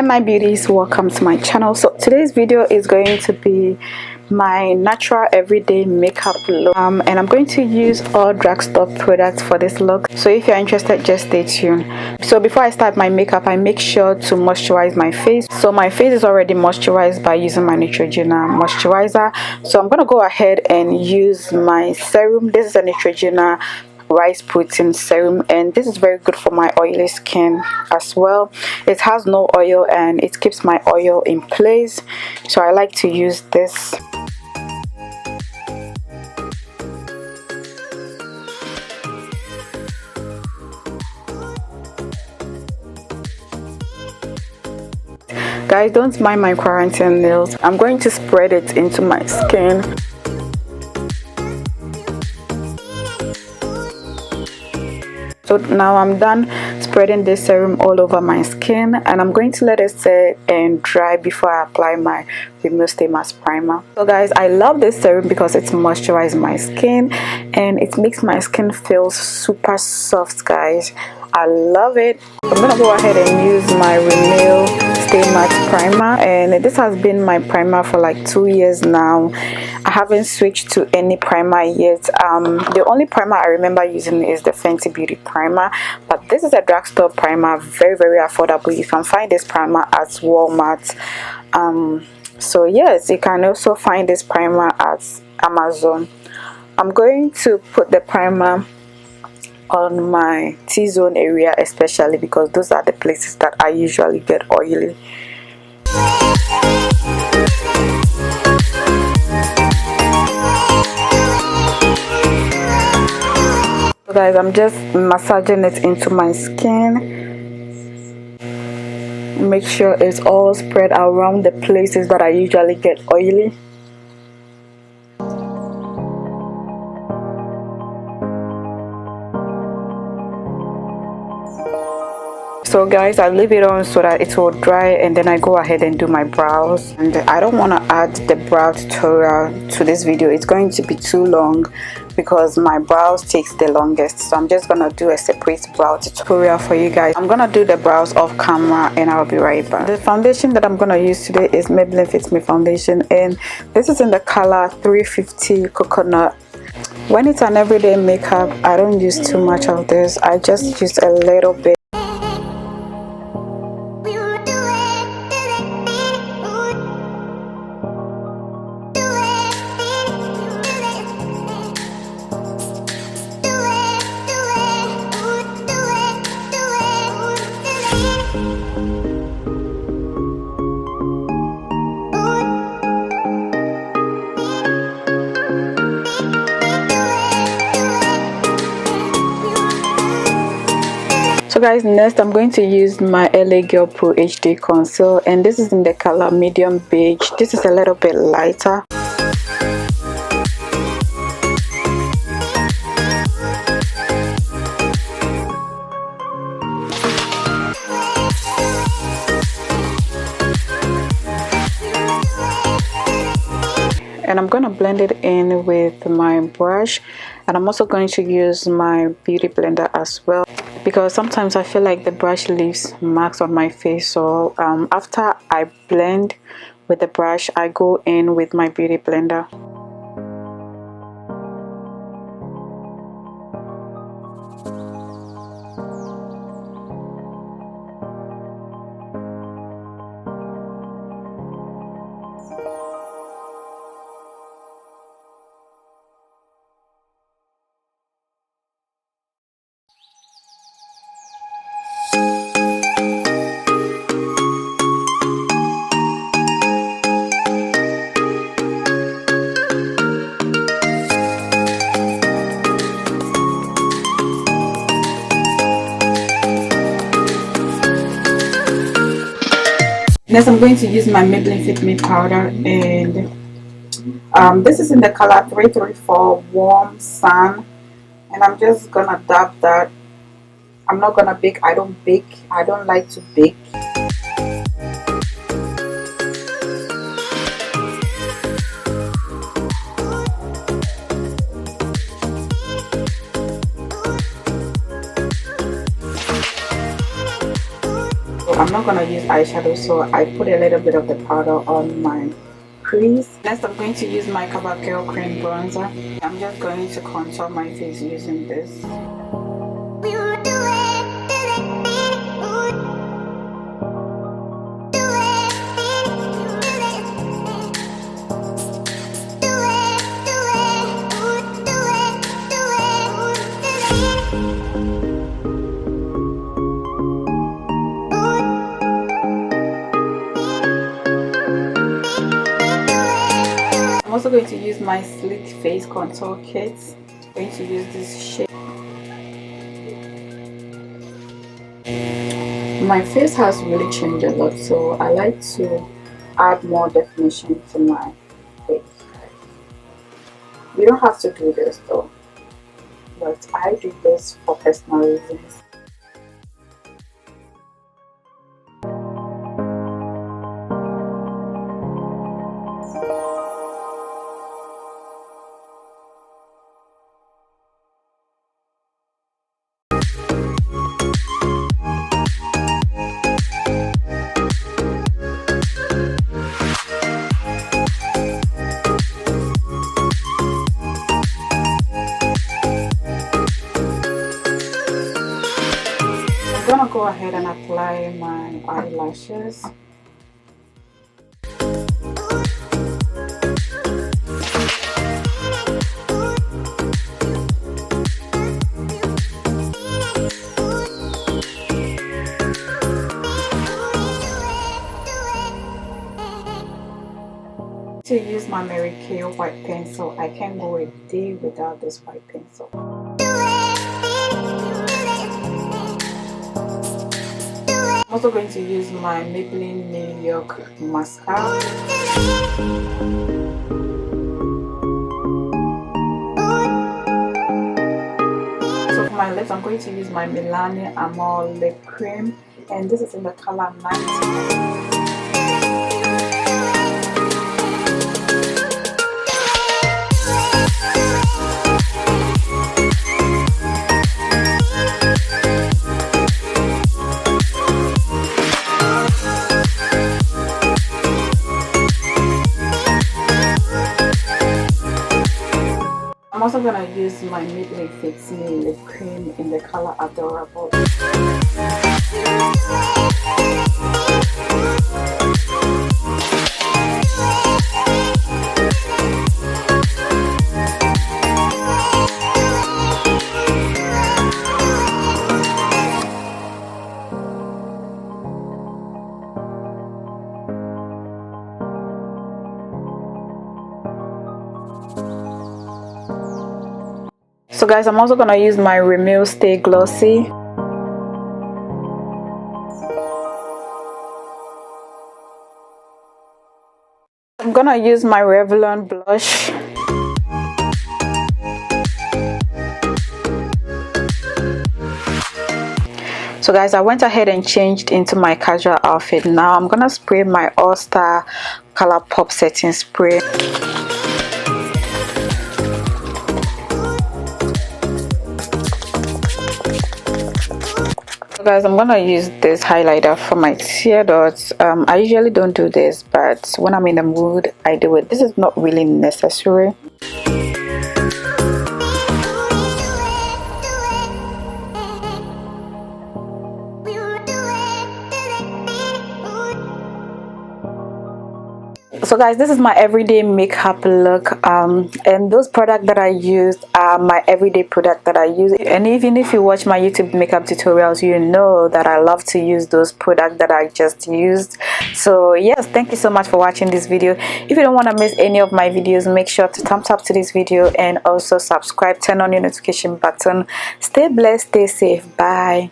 my beauties, welcome to my channel. So today's video is going to be my natural everyday makeup look, and I'm going to use all Drugstore products for this look. So if you're interested, just stay tuned. So before I start my makeup, I make sure to moisturize my face. So my face is already moisturized by using my Neutrogena moisturizer. So I'm gonna go ahead and use my serum. This is a Neutrogena rice protein serum, and this is very good for my oily skin as well. It has no oil and it keeps my oil in place, so I like to use this. Guys, don't mind my quarantine nails. I'm going to spread it into my skin. So now I'm done spreading this serum all over my skin, and I'm going to let it set and dry before I apply my Remove Stay Mask Primer. So guys, I love this serum because it's moisturizing my skin and it makes my skin feel super soft, guys. I love it. I'm gonna go ahead and use my Remove Stay Mask Primer, and this has been my primer for like 2 years now. I haven't switched to any primer yet. The only primer I remember using is the Fenty Beauty primer, but this is a Drugstore primer, very affordable. You can find this primer at Walmart. So yes, you can also find this primer at Amazon. I'm going to put the primer on my T-zone area, especially because those are the places that I usually get oily. So guys, I'm just massaging it into my skin. Make sure it's all spread around the places that I usually get oily. So guys, I leave it on so that it will dry, and then I go ahead and do my brows. And I don't want to add the brow tutorial to this video. It's going to be too long because my brows takes the longest, so I'm just gonna do a separate brow tutorial for you guys. I'm gonna do the brows off camera and I'll be right back. The foundation that I'm gonna use today is Maybelline Fit Me foundation, and this is in the color 350 Coconut. When it's an everyday makeup, I don't use too much of this. I just use a little bit. So guys, next I'm going to use my LA Girl Pro HD Conceal, and this is in the color medium beige. This is a little bit lighter. And I'm going to blend it in with my brush, and I'm also going to use my beauty blender as well, because sometimes I feel like the brush leaves marks on my face. So after I blend with the brush, I go in with my beauty blender. Next, I'm going to use my Maybelline Fit Me powder, and this is in the color 334 Warm Sun, and I'm just gonna dab that. I'm not gonna bake. I don't bake. I don't like to bake. I'm I'm not gonna use eyeshadow, so I put a little bit of the powder on my crease. Next, I'm going to use my Cover Girl Cream Bronzer. I'm just going to contour my face using this. I'm also going to use my Sleek Face Contour Kit. I'm going to use this shade. My face has really changed a lot, so I like to add more definition to my face. You don't have to do this though, but I do this for personal reasons. I'm gonna go ahead and apply my eyelashes. To use my Mary Kay white pencil, I can't go a day without this white pencil. I'm also going to use my Maybelline New York mascara. So for my lips, I'm going to use my Milani Amore lip cream, and this is in the color 90. I'm also going to use my Maybelline Fix Me lip cream in the color Adorable. So guys, I'm also gonna use my Rimmel Stay Glossy. I'm gonna use my Revlon blush. So guys, I went ahead and changed into my casual outfit. Now I'm gonna spray my All Star Color Pop setting spray. So guys, I'm gonna use this highlighter for my tear dots. I usually don't do this, but when I'm in the mood, I do it. This is not really necessary. So guys, this is my everyday makeup look, and those products that I use are my everyday product that I use. And even if you watch my YouTube makeup tutorials, you know that I love to use those products that I just used. So yes, thank you so much for watching this video. If you don't want to miss any of my videos, make sure to thumbs up to this video and also subscribe, turn on your notification button. Stay blessed, stay safe, bye.